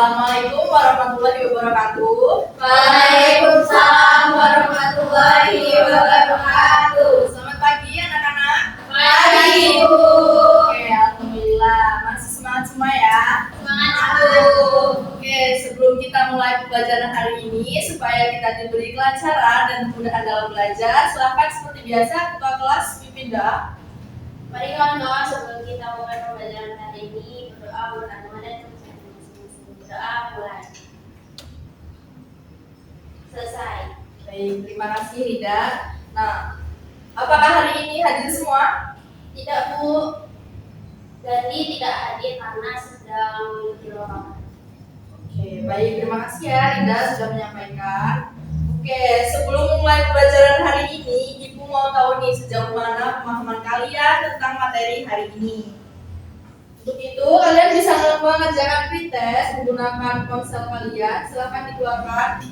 Assalamualaikum warahmatullahi wabarakatuh. Waalaikumsalam warahmatullahi wabarakatuh. Selamat pagi anak-anak. Pagi, Bu. Oke, alhamdulillah. Masih semangat semua ya? Semangat, Bu. Oke, sebelum kita mulai pembelajaran hari ini, supaya kita diberi kelancaran dan kemudahan dalam belajar, silakan seperti biasa ketua kelas Pipinda. Mari kawan-kawan, sebelum kita mulai pembelajaran hari ini, berdoa bersama dan berdoa mulai. Selesai. Baik, terima kasih Rida. Nah, apakah hari ini hadir semua? Tidak, Bu. Jadi tidak hadir karena sedang di ruangan. Oke, baik, terima kasih ya Rida sudah menyampaikan. Oke, sebelum memulai pembelajaran hari ini, Ibu mau tahu nih sejauh mana pemahaman kalian tentang materi hari ini. Untuk itu, kalian bisa mengerjakan pretest menggunakan ponsel kalian. Silahkan dikeluarkan.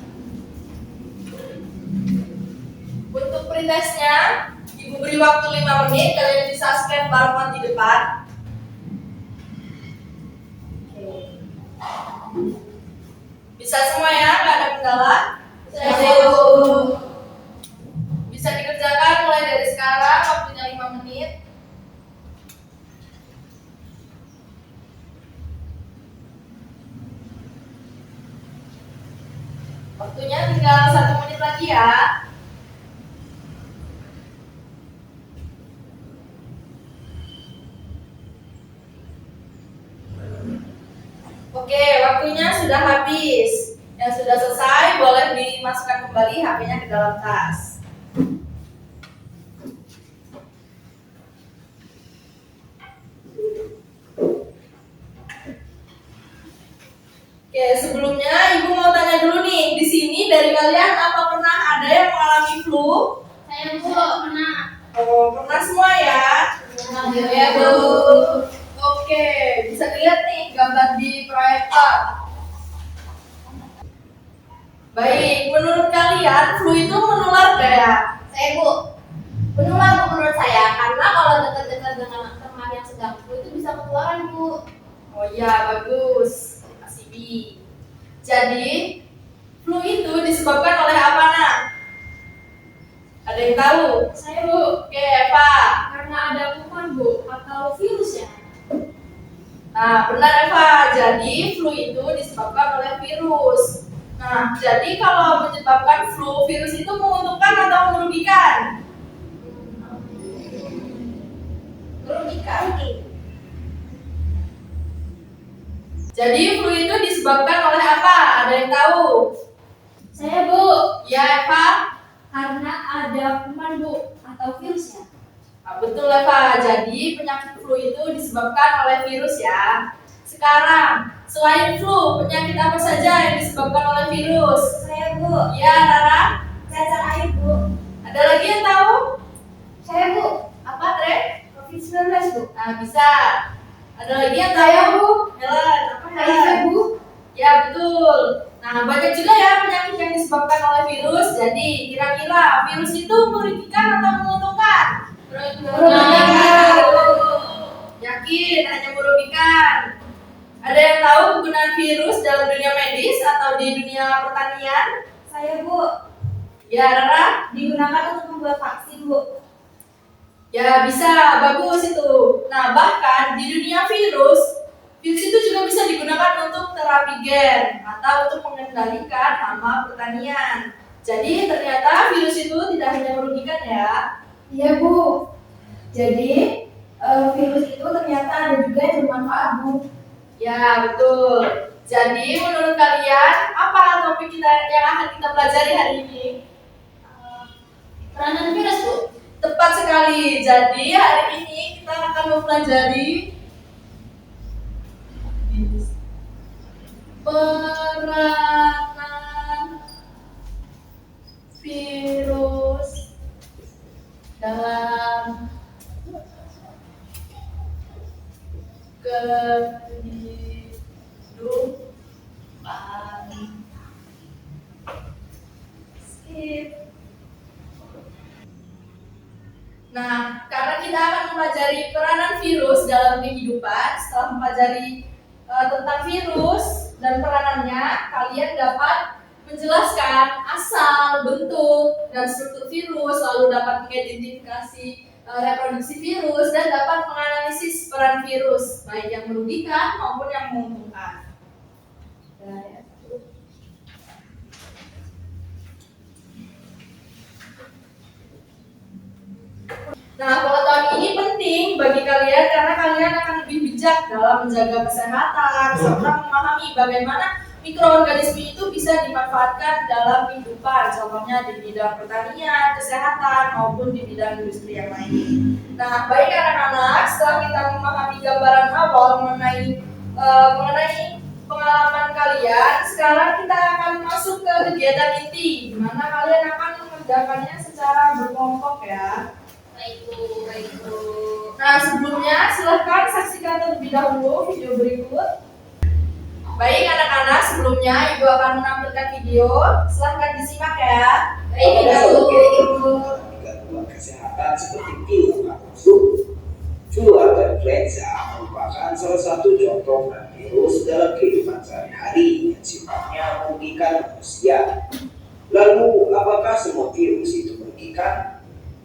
Untuk pretestnya, Ibu beri waktu 5 menit. Kalian bisa scan barcode di depan. Bisa semua ya, nggak ada kendala? Saya, Bu. Bisa dikerjakan mulai dari sekarang, waktunya 5 menit. Waktunya tinggal 1 menit lagi ya. Oke, waktunya sudah habis. Yang sudah selesai boleh dimasukkan kembali HP-nya ke dalam tas. Oke, sebelumnya Ibu mau tanya dulu nih, di sini dari kalian apa pernah ada yang mengalami flu? Saya, Bu, pernah. Oh, pernah semua ya? Ya, Bu. Oke, bisa dilihat nih gambar di proyektor. Baik, menurut kalian flu itu menular gak ya? Saya, Bu. Menular, Bu, menurut saya, karena kalau dekat-dekat dengan teman yang sedang flu itu bisa ketularan, Bu. Oh iya, bagus. Makasih Bi. Jadi, flu itu disebabkan oleh apa, Nak? Ada yang tahu? Saya, Bu. Oke, Eva. Karena ada kuman, Bu, atau virus ya. Nah, benar Eva. Jadi, flu itu disebabkan oleh virus. Nah, jadi kalau menyebabkan flu, virus itu menguntungkan atau merugikan? Merugikan. Jadi, flu itu disebabkan oleh apa? Ada yang tahu? Saya, Bu. Ya, Eva. Karena ada kuman, Bu, atau virus ya. Nah, betul Eva. Jadi penyakit flu itu disebabkan oleh virus ya. Sekarang, selain flu, penyakit apa saja yang disebabkan oleh virus? Saya, Bu. Ya, Rara. Cacar air, Bu. Ada lagi yang tahu? Saya, Bu. Apa, Tre? COVID-19, Bu. Nah, bisa. Ada lagi yang tahu? Saya, Bu. Helen. Apa, HIV, Helen? Bu. Ya, betul. Nah, banyak juga ya penyakit yang disebabkan oleh virus. Jadi, kira-kira virus itu merugikan atau menguntungkan? Merugikan. Yakin hanya merugikan. Ada yang tahu penggunaan virus dalam dunia medis atau di dunia pertanian? Saya, Bu. Ya, Rara? Digunakan untuk membuat vaksin, Bu. Ya, bisa. Bagus itu. Nah, bahkan di dunia virus itu juga bisa digunakan untuk terapi gen atau untuk mengendalikan hama pertanian. Jadi, ternyata virus itu tidak hanya merugikan ya. Iya, Bu. Jadi, virus itu ternyata ada juga yang bermanfaat, Bu. Ya, betul. Jadi, menurut kalian, apa topik kita yang akan kita pelajari hari ini? Peranan virus, Bu. Tepat sekali. Jadi, hari ini kita akan mempelajari peranan virus dalam kehidupan. Skip. Nah, karena kita akan mempelajari peranan virus dalam kehidupan, setelah mempelajari tentang virus dan peranannya, kalian dapat menjelaskan asal, bentuk, dan struktur virus, lalu dapat mengidentifikasi reproduksi virus, dan dapat menganalisis peran virus, baik yang merugikan maupun yang menguntungkan. Nah, pengetahuan ini penting bagi kalian karena kalian akan lebih bijak dalam menjaga kesehatan serta memahami bagaimana mikroorganisme itu bisa dimanfaatkan dalam kehidupan, contohnya di bidang pertanian, kesehatan, maupun di bidang industri yang lain. Nah, baik anak-anak, setelah kita memahami gambaran awal mengenai pengalaman kalian, sekarang kita akan masuk ke kegiatan inti, di mana kalian akan mengerjakannya secara berkelompok ya. Baik, Bu. Nah, sebelumnya silahkan saksikan terlebih dahulu video berikut. Baik anak-anak, sebelumnya Ibu akan menampilkan video. Silahkan disimak ya. Baik, Ibu. Gangguan kesehatan seperti pilek atau flu atau influenza merupakan salah satu contoh virus dalam kehidupan sehari-hari yang sifatnya merugikan manusia. Lalu, apakah semua virus itu merugikan?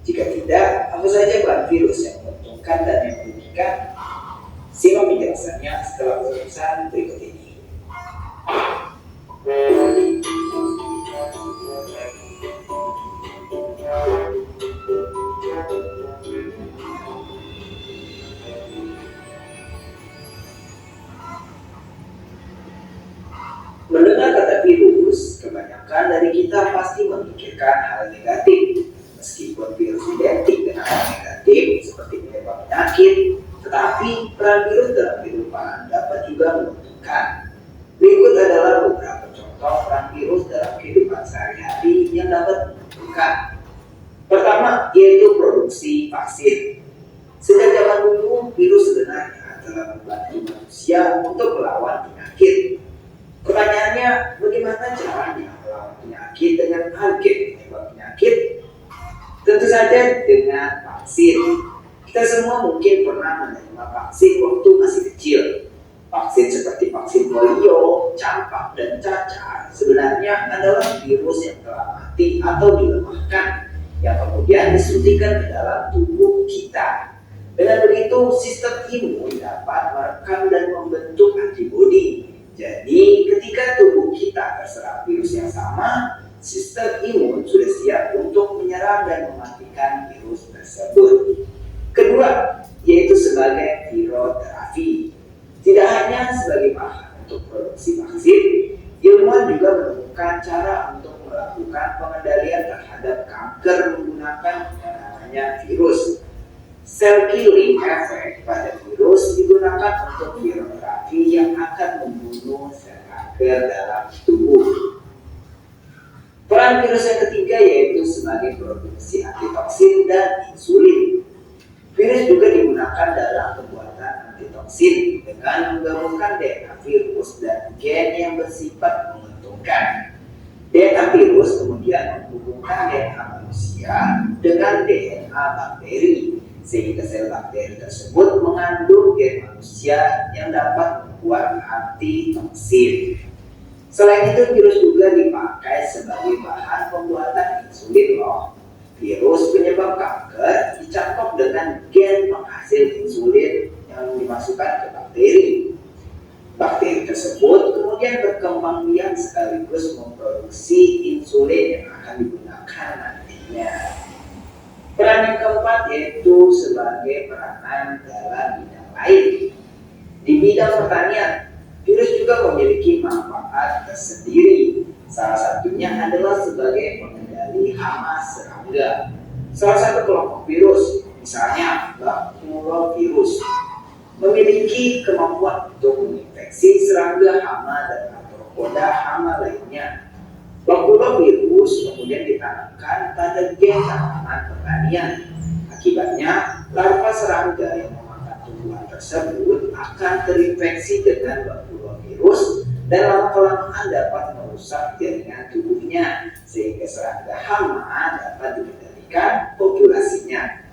Jika tidak, apa saja bahan virus yang menguntungkan dan yang merugikan? Simak penjelasannya setelah pesan berikut ini. Mendengar kata virus, kebanyakan dari kita pasti memikirkan hal negatif. Meskipun virus identik dengan hal negatif seperti penyebab penyakit, tetapi peran virus dalam kehidupan dapat juga menguntungkan. Berikut adalah beberapa contoh peran virus dalam kehidupan sehari-hari yang dapat menguntungkan. Pertama, yaitu produksi vaksin. Sejak zaman dulu, virus sebenarnya telah membantu manusia untuk melawan penyakit. Pertanyaannya, bagaimana caranya melawan penyakit dengan agen penyebab penyakit? Tentu saja dengan vaksin. Kita semua mungkin pernah menerima vaksin waktu masih kecil. Vaksin seperti vaksin polio, campak, dan cacar sebenarnya adalah virus yang telah mati atau dilemahkan yang kemudian disuntikan ke dalam tubuh kita. Dengan begitu, sistem imun dapat merekam dan membentuk antibodi. Jadi, ketika tubuh kita terserang virus yang sama, sistem imun sudah siap untuk menyerang dan mematikan virus tersebut. Kedua, yaitu sebagai viroterapi. Tidak hanya sebagai bahan untuk produksi vaksin, ilmuwan juga menemukan cara untuk melakukan pengendalian terhadap kanker menggunakan yang namanya virus. Cell killing effect pada virus digunakan untuk viroterapi yang akan membunuh sel kanker dalam tubuh. Peran virus yang ketiga yaitu sebagai produksi antitoksin dan insulin. Virus juga digunakan dalam pembuatan antitoksin dengan menggabungkan DNA virus dan gen yang bersifat menguntungkan. DNA virus kemudian menghubungkan DNA manusia dengan DNA bakteri, sehingga sel bakteri tersebut mengandung gen manusia yang dapat membuat antitoksin. Selain itu, virus juga dipakai sebagai bahan pembuatan insulin loh. Virus penyebab kanker dicangkok dengan gen penghasil insulin yang dimasukkan ke bakteri. Bakteri tersebut kemudian berkembang biak sekaligus memproduksi insulin yang akan digunakan nantinya. Peran yang keempat yaitu sebagai peranan dalam bidang lain. Di bidang pertanian, virus juga memiliki manfaat tersendiri. Salah satunya adalah sebagai pengendali hama serangga. Salah satu kelompok virus, misalnya bakulovirus, memiliki kemampuan untuk menginfeksi serangga hama dan arthropoda hama lainnya. Bakulovirus kemudian ditanamkan pada gen tanaman pertanian. Akibatnya, larva serangga yang memakan tumbuhan tersebut akan terinfeksi dengan bakulovirus dan lama-kelamaan dapat merusak jaringan tubuhnya sehingga serangga hama dapat dikendalikan populasinya.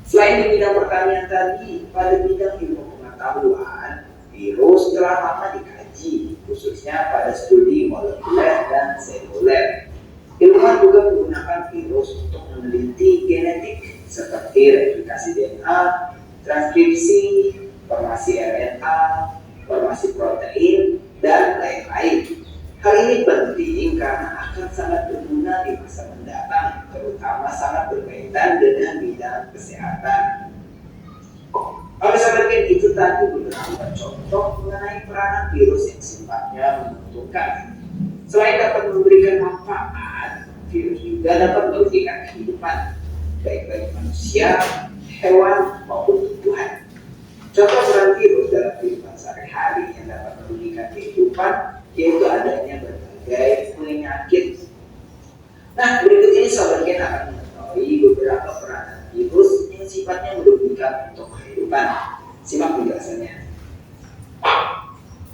Selain di bidang pertanian tadi, pada bidang ilmu pengetahuan, Virus telah lama dikaji, khususnya pada studi molekuler dan seluler. Ilmuwan juga menggunakan virus untuk meneliti genetik seperti replikasi DNA, transkripsi, formasi RNA, formasi protein, dan lain-lain. Hal ini penting karena akan sangat berguna di masa mendatang, terutama sangat berkaitan dengan bidang kesehatan. Oleh sebab itu tadi beberapa contoh mengenai peranan virus yang sifatnya menguntungkan. Selain dapat memberikan manfaat, virus juga dapat merugikan kehidupan, baik bagi manusia, hewan, maupun tumbuhan. Contoh peran virus dalam kehidupan sehari-hari yang dapat merugikan kehidupan, yaitu adanya berbagai penyakit. Nah, berikut ini Sobat Gen akan mengetahui beberapa peranan virus yang sifatnya merugikan untuk kehidupan. Simak penjelasannya.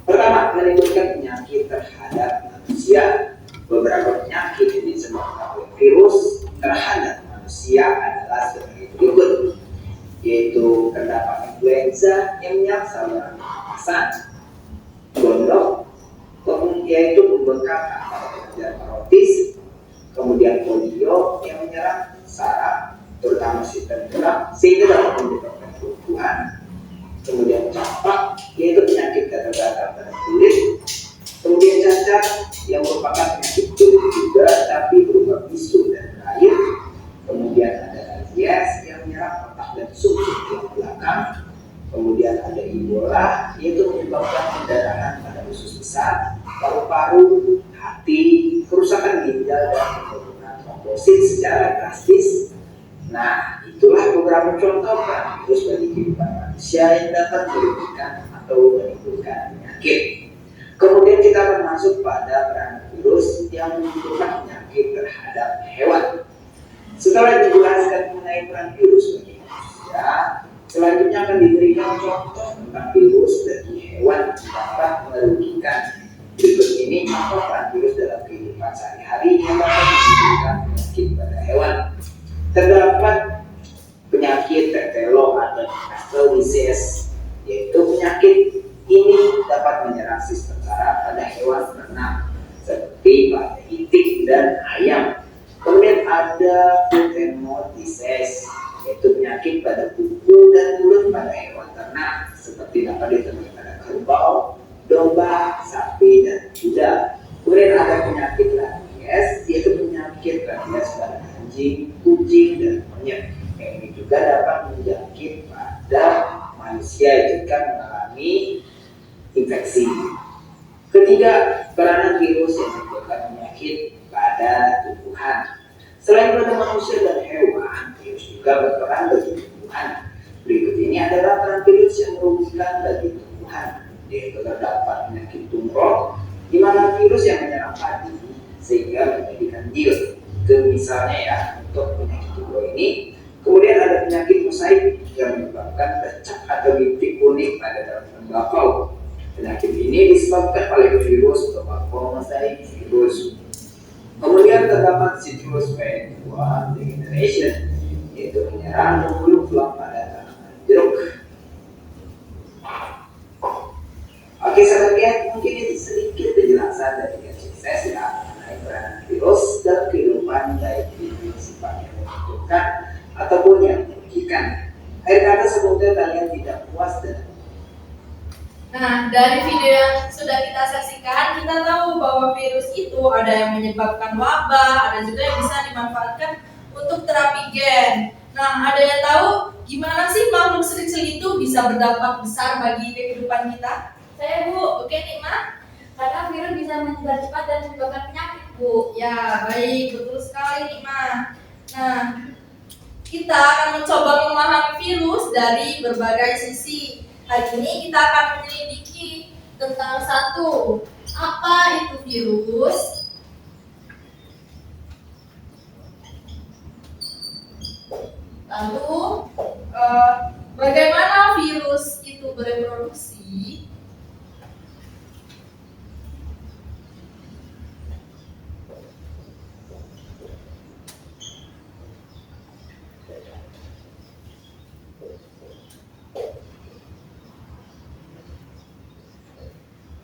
Pertama, menimbulkan penyakit terhadap manusia. Beberapa penyakit yang disebabkan oleh virus terhadap manusia adalah sebagai berikut, yaitu terdapat influenza yang menyerang saluran pernapasan, gondok, yaitu pembengkak atau kelenjar parotis, kemudian polio yang menyerang saraf, terutama sistem gerak, sehingga dapat menyebabkan kelumpuhan, kemudian campak, yaitu penyakit gatal-gatal pada kulit, kemudian cacar yang merupakan penyakit kulit juga tapi berupa bisu dan berair, kemudian ada rabies yang menyerang otak dan sumsum tulang belakang, kemudian ada Ebola yaitu menyebabkan pendarahan pada usus besar, paru-paru, hati, kerusakan ginjal dan penurunan trombosit secara drastis. Nah, itulah beberapa contoh peran virus bagi kehidupan manusia yang dapat merugikan atau menimbulkan penyakit. Kemudian kita akan masuk pada peran virus yang menimbulkan penyakit terhadap hewan. Setelah dijelaskan mengenai peran virus bagi manusia, selanjutnya akan diberikan contoh tentang virus bagi hewan yang dapat merugikan. Berikut ini contoh peran virus dalam kehidupan sehari-hari yang dapat menimbulkan penyakit pada hewan. Terdapat penyakit tetelo atau Newcastle disease, yaitu penyakit ini dapat menyerang sistem saraf pada hewan ternak seperti pada itik dan ayam. Kemudian ada foot and mouth disease, yaitu penyakit pada kuku dan mulut pada hewan ternak seperti dapat ditemui pada kerbau, domba, sapi, dan kuda. Kemudian ada penyakit rabies, yaitu penyakit rabies pada anjing, kucing, dan monyet. Yang ini juga dapat menjangkit pada manusia jika mengalami infeksi. Ketiga, peranan virus yang menimbulkan penyakit pada tumbuhan. Selain pada manusia dan hewan, virus juga berperan bagi tumbuhan. Berikut ini adalah peran virus yang merugikan bagi tumbuhan, yaitu terdapat penyakit tumprok, di mana virus yang menyerang padi sehingga menjadikan yield. Itu misalnya ya untuk penyakit tumbuh ini. Kemudian ada penyakit mosaik yang menyebabkan bercak atau bintik kuning pada daun tembakau. Penyakit ini disebabkan oleh virus tobacco mosaic virus. Kemudian terdapat citrus pea degeneration, yaitu menyerang pembuluh tulang pada tanaman jeruk. Oke sahabat lihat, mungkin itu sedikit penjelasan dari saya mengenai peranan virus dalam kehidupan baik itu sifatnya menguntungkan ataupun yang merugikan. Akhir kata semoga kalian tidak puas dengan. Nah, dari video yang sudah kita saksikan, kita tahu bahwa virus itu ada yang menyebabkan wabah, ada juga yang bisa dimanfaatkan untuk terapi gen. Nah, ada yang tahu gimana sih makhluk kecil itu bisa berdampak besar bagi kehidupan kita? Saya Bu, Oke, Nikma. karena virus bisa menyebar cepat dan menyebabkan penyakit Bu. Ya, baik, betul sekali, Nikma. Nah, kita akan mencoba memahami virus dari berbagai sisi. Hari ini kita akan menyelidiki tentang satu, apa itu virus? Lalu, bagaimana virus itu bereproduksi?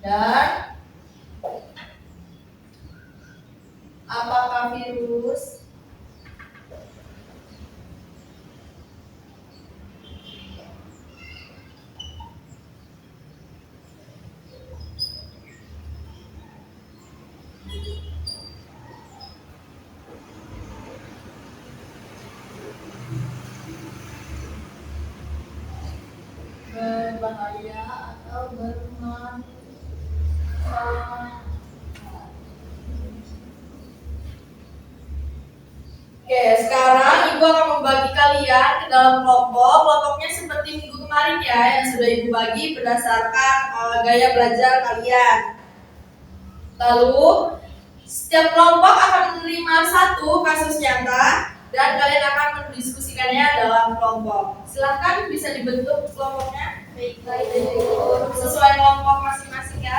Dan apakah virus berbahaya atau bermanfaat? Oke, sekarang Ibu akan membagi kalian ke dalam kelompok. Kelompoknya seperti minggu kemarin ya, yang sudah Ibu bagi berdasarkan gaya belajar kalian. Lalu, setiap kelompok akan menerima satu kasus nyata dan kalian akan mendiskusikannya dalam kelompok. Silahkan bisa dibentuk kelompoknya. Baik-baik. Sesuai kelompok masing-masing ya.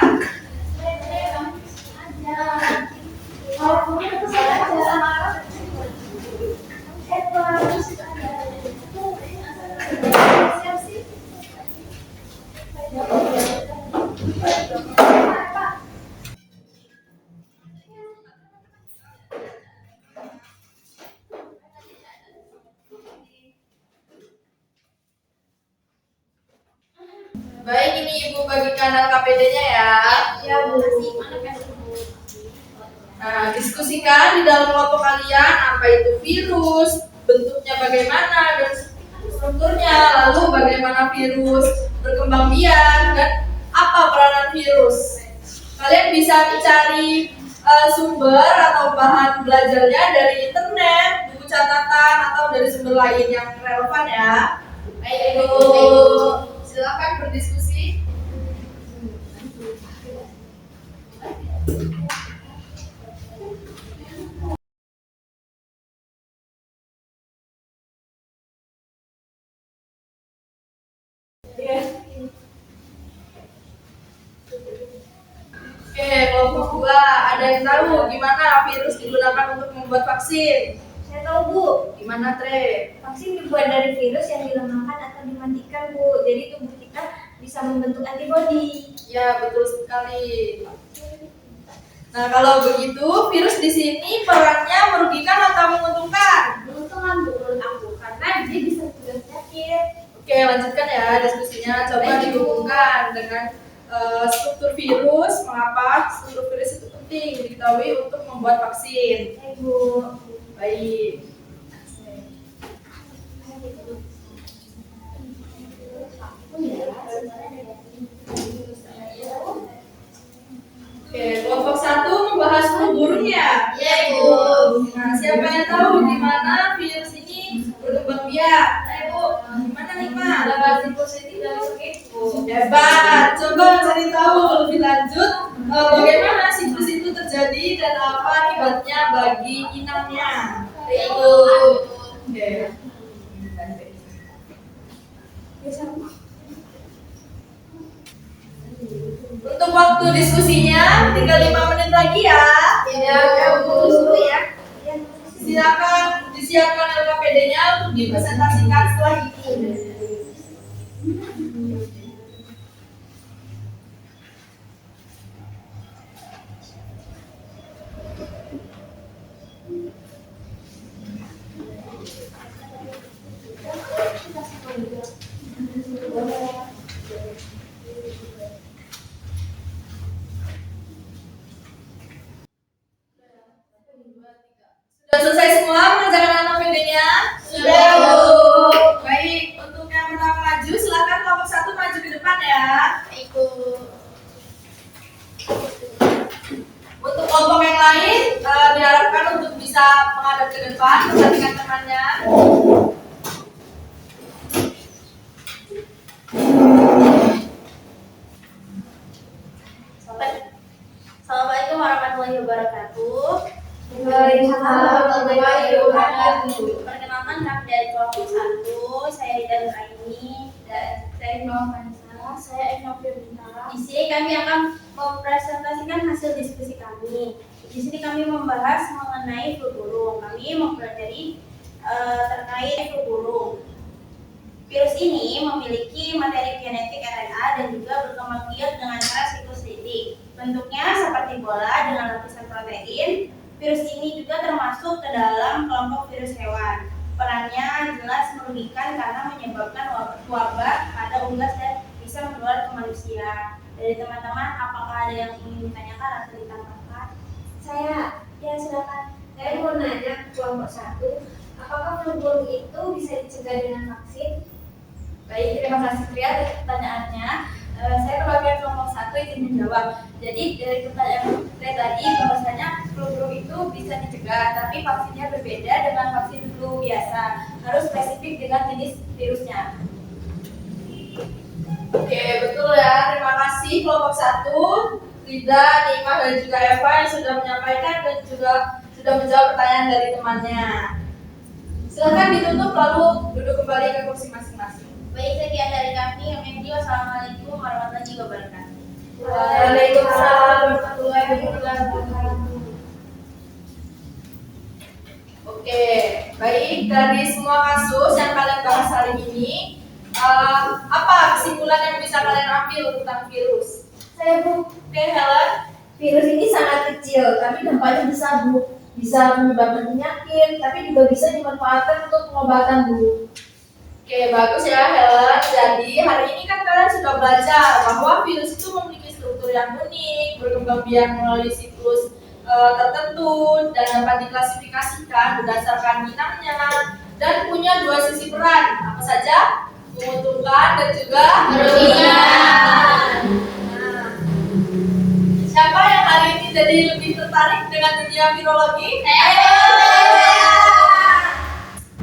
Baik, ini Ibu bagikan LKPD-nya ya. Ya, Bu. Mana kan Bu? Nah, diskusikan di dalam kelompok kalian apa itu virus, bentuknya bagaimana, dan strukturnya, lalu bagaimana virus berkembang biak, dan apa peranan virus. Kalian bisa mencari sumber atau bahan belajarnya dari internet, buku catatan, atau dari sumber lain yang relevan ya. Baik, silakan berdiskusi. Oke, kelompok 2, ada yang tahu gimana virus digunakan untuk membuat vaksin? Saya tahu Bu, Gimana, Tre? vaksin dibuat dari virus yang dilemahkan atau dimatikan Bu. Jadi tubuh kita bisa membentuk antibodi. Ya, betul sekali. Nah, kalau begitu, virus di sini perannya merugikan atau menguntungkan? Menguntungkan Bu menurut aku karena dia bisa mencegah penyakit. Oke, lanjutkan ya diskusinya. Coba dihubungkan dengan struktur virus. Mengapa struktur virus itu penting diketahui untuk membuat vaksin? Baik Bu. Baik. Oke, kelompok 1 membahas flu burung ya? Iya, Ibu. Nah, siapa yang tahu di mana virus ini berkembang biak? Ibu, gimana nih, Pak? Bahasa positif dan negatif. Hebat. Coba cari tahu lebih lanjut bagaimana siklus itu terjadi dan apa akibatnya bagi inangnya. Itu. Oke. Untuk waktu diskusinya tinggal 5 menit lagi ya. Ya, Bu. Dulu ya. Silakan disiapkan LKPD-nya untuk dipresentasikan setelah ini. Sudah selesai semua mengerjakan LKPD-nya? Sudah, Bu. Baik, untuk yang pertama maju, silakan kelompok 1 maju ke depan ya. Ibu. Untuk kelompok yang lain, diharapkan untuk bisa menghadap ke depan, memperhatikan temannya. Assalamualaikum warahmatullahi wabarakatuh. Waalaikumsalam warahmatullahi wabarakatuh. Perkenalkan kami dari kelompok 1, saya Rida Nuraini dan dari kelompok Vanessa, saya Eka Firmintara. Di sini kami akan mempresentasikan hasil diskusi kami. Di sini kami membahas mengenai flu burung. Kami mempelajari terkait flu burung. Virus ini memiliki materi genetik RNA dan juga berkembang biak dengan cara siklus lidik. Bentuknya seperti bola dengan lapisan protein. Virus ini juga termasuk ke dalam kelompok virus hewan. Perannya jelas merugikan karena menyebabkan wabah pada unggas dan bisa menular ke manusia. Dari teman-teman, apakah ada yang ingin ditanyakan atau ditambahkan? Saya, ya silakan. Saya mau nanya ke kelompok 1, apakah flu burung itu bisa dicegah dengan vaksin? Baik, terima kasih Pria atas pertanyaannya. Saya perwakilan kelompok 1 izin menjawab. Jadi dari pertanyaan Pria tadi bahwasanya flu burung itu bisa dicegah, tapi vaksinnya berbeda dengan vaksin flu biasa. Harus spesifik dengan jenis virusnya. Oke, betul ya. Terima kasih kelompok 1, Rida, Nima, dan juga Eva yang sudah menyampaikan dan juga sudah menjawab pertanyaan dari temannya. Silakan ditutup lalu duduk kembali ke kursi masing-masing. Baik, sekian dari kami. Wassalamualaikum warahmatullahi wabarakatuh. Waalaikumsalam warahmatullahi wabarakatuh. Oke, baik, dari semua kasus yang kalian bahas hari ini, apa kesimpulan yang bisa kalian ambil tentang virus? Saya, Bu. Oke, Helen. Virus ini sangat kecil, tapi dampaknya besar, Bu. Bisa menyebabkan penyakit, tapi juga bisa dimanfaatkan untuk pengobatan, Bu. Oke, bagus ya Helen. Jadi hari ini kan kalian sudah belajar bahwa virus itu memiliki struktur yang unik, berkembang biak melalui siklus tertentu dan dapat diklasifikasikan berdasarkan inangnya dan punya dua sisi peran. Apa saja? Menguntungkan dan juga merugikan. Nah, siapa yang hari ini jadi lebih tertarik dengan dunia virologi?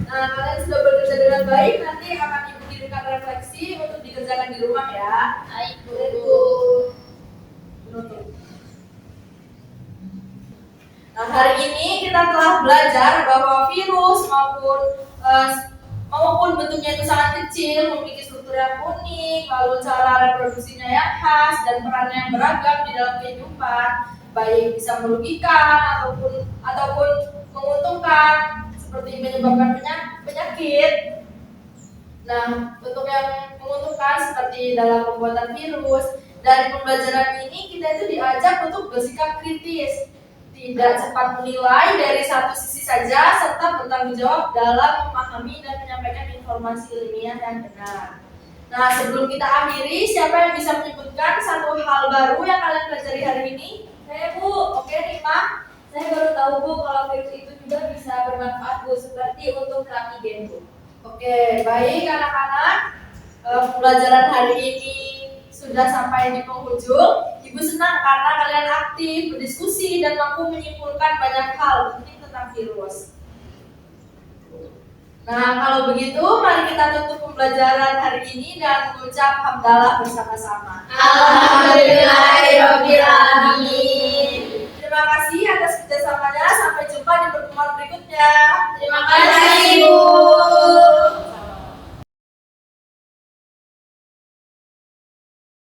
Nah, kalian sudah bekerja dengan baik, nanti akan ibu kirimkan refleksi untuk dikerjakan di rumah ya. Baik, Bu. Menutup. Nah, hari ini kita telah belajar bahwa virus maupun bentuknya itu sangat kecil, memiliki struktur yang unik, lalu cara reproduksinya yang khas dan perannya yang beragam di dalam kehidupan, baik bisa merugikan ataupun menguntungkan, seperti menyebabkan penyakit. Nah, bentuk yang menguntungkan seperti dalam pembuatan virus. Dari pembelajaran ini kita itu diajak untuk bersikap kritis, tidak cepat menilai dari satu sisi saja, serta bertanggung jawab dalam memahami dan menyampaikan informasi ilmiah yang benar. Nah, sebelum kita akhiri, siapa yang bisa menyebutkan satu hal baru yang kalian pelajari hari ini? Saya, Bu. Oke, Rima. Saya baru tahu, Bu, kalau virus itu juga bisa bermanfaat, Bu, seperti untuk terapi gen, Bu. Oke, baik anak-anak. Pembelajaran hari ini sudah sampai di penghujung. Ibu senang karena kalian aktif, berdiskusi, dan mampu menyimpulkan banyak hal penting tentang virus. Nah, kalau begitu, mari kita tutup pembelajaran hari ini dan mengucap hamdalah bersama-sama. Alhamdulillahirobbilalamin.